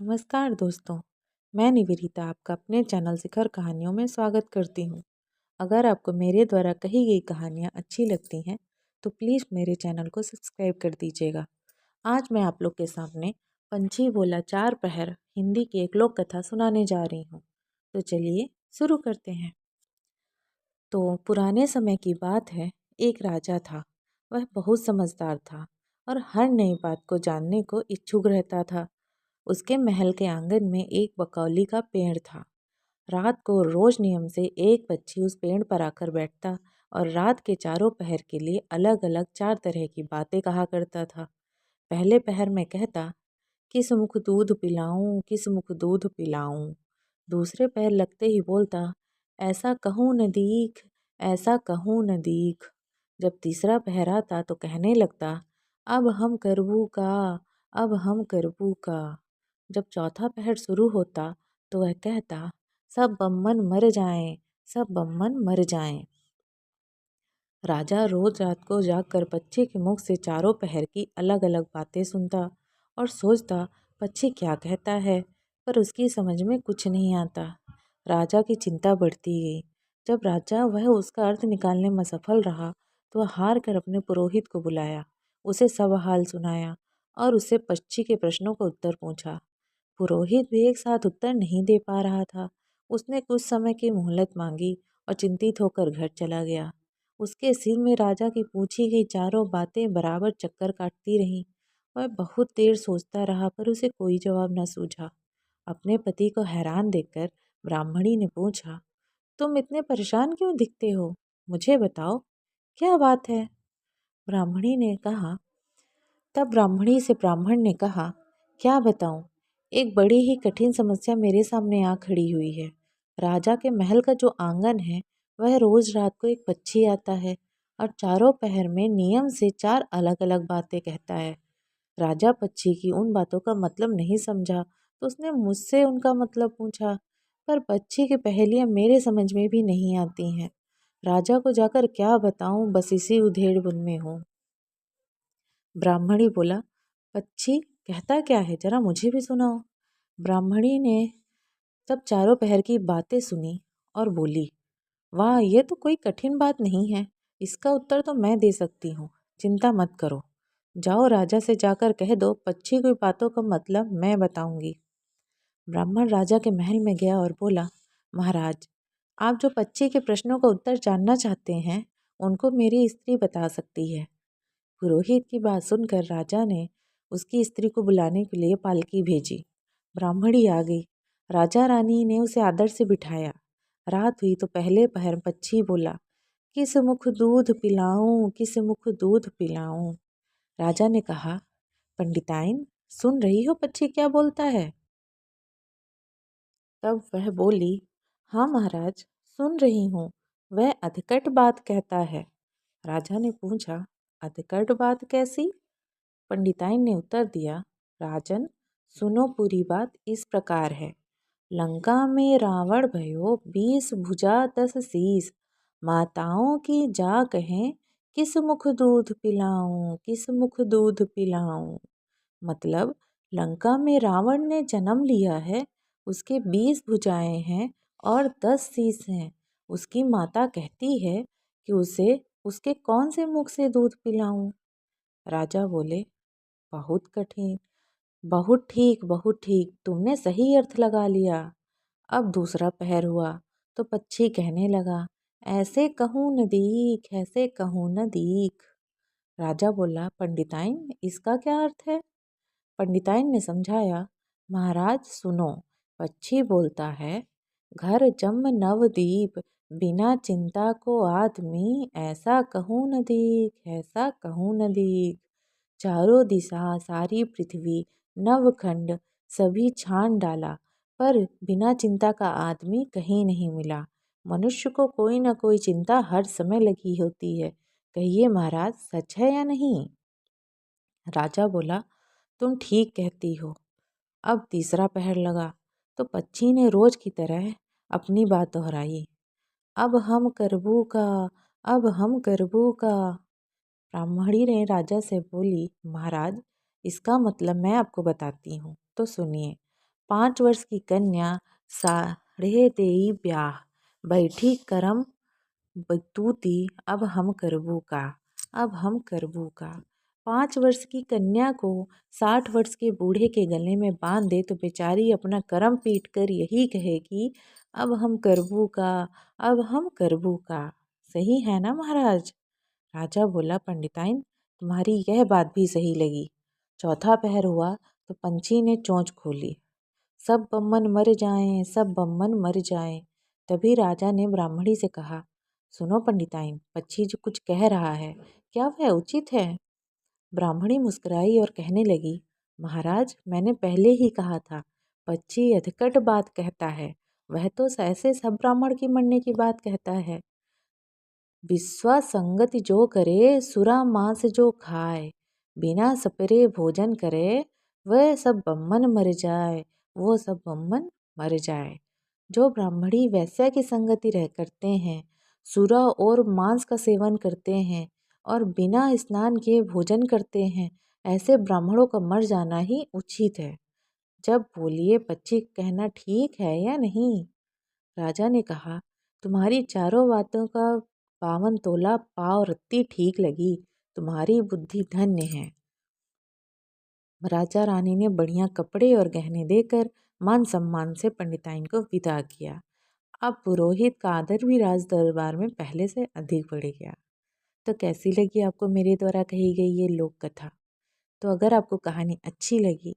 नमस्कार दोस्तों, मैं निवेदिता आपका अपने चैनल शिखर कहानियों में स्वागत करती हूँ। अगर आपको मेरे द्वारा कही गई कहानियाँ अच्छी लगती हैं तो प्लीज़ मेरे चैनल को सब्सक्राइब कर दीजिएगा। आज मैं आप लोग के सामने पंछी बोला चार पहर हिंदी की एक लोक कथा सुनाने जा रही हूँ। तो चलिए शुरू करते हैं। तो पुराने समय की बात है, एक राजा था। वह बहुत समझदार था और हर नई बात को जानने को इच्छुक रहता था। उसके महल के आंगन में एक बकौली का पेड़ था। रात को रोज नियम से एक पक्षी उस पेड़ पर आकर बैठता और रात के चारों पहर के लिए अलग अलग चार तरह की बातें कहा करता था। पहले पहर में कहता, किस मुख दूध पिलाऊं, किस मुख दूध पिलाऊं। दूसरे पहर लगते ही बोलता, ऐसा कहूँ न दीख, ऐसा कहूँ न दीख। जब तीसरा पहर आता तो कहने लगता, अब हम करबू का, अब हम करबू का। जब चौथा पहर शुरू होता तो वह कहता, सब बम्मन मर जाएं, सब बम्मन मर जाएं। राजा रोज रात को जागकर पक्षी के मुख से चारों पहर की अलग अलग बातें सुनता और सोचता पक्षी क्या कहता है, पर उसकी समझ में कुछ नहीं आता। राजा की चिंता बढ़ती गई। जब राजा वह उसका अर्थ निकालने में सफल रहा तो वह हार कर अपने पुरोहित को बुलाया, उसे सब हाल सुनाया और उससे पक्षी के प्रश्नों का उत्तर पूछा। पुरोहित भी एक साथ उत्तर नहीं दे पा रहा था। उसने कुछ समय की मोहलत मांगी और चिंतित होकर घर चला गया। उसके सिर में राजा की पूछी गई चारों बातें बराबर चक्कर काटती रहीं। वह बहुत देर सोचता रहा पर उसे कोई जवाब न सूझा। अपने पति को हैरान देखकर ब्राह्मणी ने पूछा, तुम इतने परेशान क्यों दिखते हो? मुझे बताओ, क्या बात है? ब्राह्मणी ने कहा तब ब्राह्मणी से ब्राह्मण ने कहा, क्या बताऊं, एक बड़ी ही कठिन समस्या मेरे सामने आ खड़ी हुई है। राजा के महल का जो आंगन है वह रोज रात को एक पक्षी आता है और चारों पहर में नियम से चार अलग अलग बातें कहता है। राजा पक्षी की उन बातों का मतलब नहीं समझा तो उसने मुझसे उनका मतलब पूछा, पर पक्षी की पहेलियां मेरे समझ में भी नहीं आती हैं। राजा को जाकर क्या बताऊं, बस इसी उधेड़-बुन में हूँ। ब्राह्मणी बोला, पक्षी कहता क्या है, जरा मुझे भी सुनाओ। ब्राह्मणी ने तब चारों पहर की बातें सुनी और बोली, वाह, ये तो कोई कठिन बात नहीं है। इसका उत्तर तो मैं दे सकती हूँ। चिंता मत करो। जाओ राजा से जाकर कह दो पक्षी की बातों का मतलब मैं बताऊंगी। ब्राह्मण राजा के महल में गया और बोला, महाराज, आप जो पक्षी के प्रश्नों का उत्तर जानना चाहते हैं उनको मेरी स्त्री बता सकती है। पुरोहित की बात सुनकर राजा ने उसकी स्त्री को बुलाने के लिए पालकी भेजी। ब्राह्मणी आ गई। राजा रानी ने उसे आदर से बिठाया। रात हुई तो पहले पहर पक्षी बोला, किस मुख दूध पिलाऊं, किस मुख दूध पिलाऊं। राजा ने कहा, पंडिताइन, सुन रही हो पक्षी क्या बोलता है? तब वह बोली, हाँ महाराज, सुन रही हूँ। वह अधकट बात कहता है। राजा ने पूछा, अधकट बात कैसी? पंडिताइन ने उत्तर दिया, राजन, सुनो, पूरी बात इस प्रकार है। लंका में रावण भयो 20 भुजा 10 शीस। माताओं की जा कहें, किस मुख दूध पिलाऊं, किस मुख दूध पिलाऊं। मतलब, लंका में रावण ने जन्म लिया है। उसके 20 भुजाएं हैं और 10 शीस हैं। उसकी माता कहती है कि उसे उसके कौन से मुख से दूध पिलाऊं। राजा बोले, बहुत कठिन। बहुत ठीक, बहुत ठीक, तुमने सही अर्थ लगा लिया। अब दूसरा पहर हुआ तो पक्षी कहने लगा, ऐसे कहूँ न दीख, ऐसे कहूँ न दीख। राजा बोला, पंडिताइन, इसका क्या अर्थ है? पंडिताइन ने समझाया, महाराज सुनो, पक्षी बोलता है, घर जम नवदीप, बिना चिंता को आदमी, ऐसा कहूँ न दीख, ऐसा कहूँ न दीख। चारों दिशा सारी पृथ्वी नवखंड सभी छान डाला, पर बिना चिंता का आदमी कहीं नहीं मिला। मनुष्य को कोई न कोई चिंता हर समय लगी होती है। कहिए महाराज, सच है या नहीं? राजा बोला, तुम ठीक कहती हो। अब तीसरा पहर लगा तो पक्षी ने रोज की तरह अपनी बात दोहराई, अब हम करबू का, अब हम करबू का। ब्राह्मणी ने राजा से बोली, महाराज, इसका मतलब मैं आपको बताती हूँ, तो सुनिए। 5 वर्ष की कन्या साढ़े देई ब्याह, बैठी करम बतूती अब हम करबू का, अब हम करबू का। 5 वर्ष की कन्या को 60 वर्ष के बूढ़े के गले में बांध दे तो बेचारी अपना करम पीट कर यही कहेगी, अब हम करबू का, अब हम करबू का। सही है ना महाराज? राजा बोला, पंडिताइन तुम्हारी यह बात भी सही लगी। चौथा पहर हुआ तो पंछी ने चोंच खोली, सब बम्मन मर जाएं, सब बम्मन मर जाएं। तभी राजा ने ब्राह्मणी से कहा, सुनो पंडिताइन, पक्षी जो कुछ कह रहा है क्या वह उचित है? ब्राह्मणी मुस्कुराई और कहने लगी, महाराज मैंने पहले ही कहा था, पक्षी अधकट बात कहता है, वह तो ऐसे सब ब्राह्मण की मरने की बात कहता है। विश्वा संगति जो करे, सुरा मांस जो खाए, बिना सपरे भोजन करे, वह सब बम्मन मर जाए, वो सब बम्मन मर जाए। जो ब्राह्मणी वैश्या की संगति रह करते हैं, सुरा और मांस का सेवन करते हैं और बिना स्नान किए भोजन करते हैं, ऐसे ब्राह्मणों का मर जाना ही उचित है। जब बोलिए पक्षी कहना ठीक है या नहीं? राजा ने कहा, तुम्हारी चारों बातों का 52 तोला पाव रत्ती ठीक लगी, तुम्हारी बुद्धि धन्य है। राजा रानी ने बढ़िया कपड़े और गहने देकर मान सम्मान से पंडिताइन को विदा किया। अब पुरोहित का आदर भी राज दरबार में पहले से अधिक बढ़ गया। तो कैसी लगी आपको मेरे द्वारा कही गई ये लोक कथा? तो अगर आपको कहानी अच्छी लगी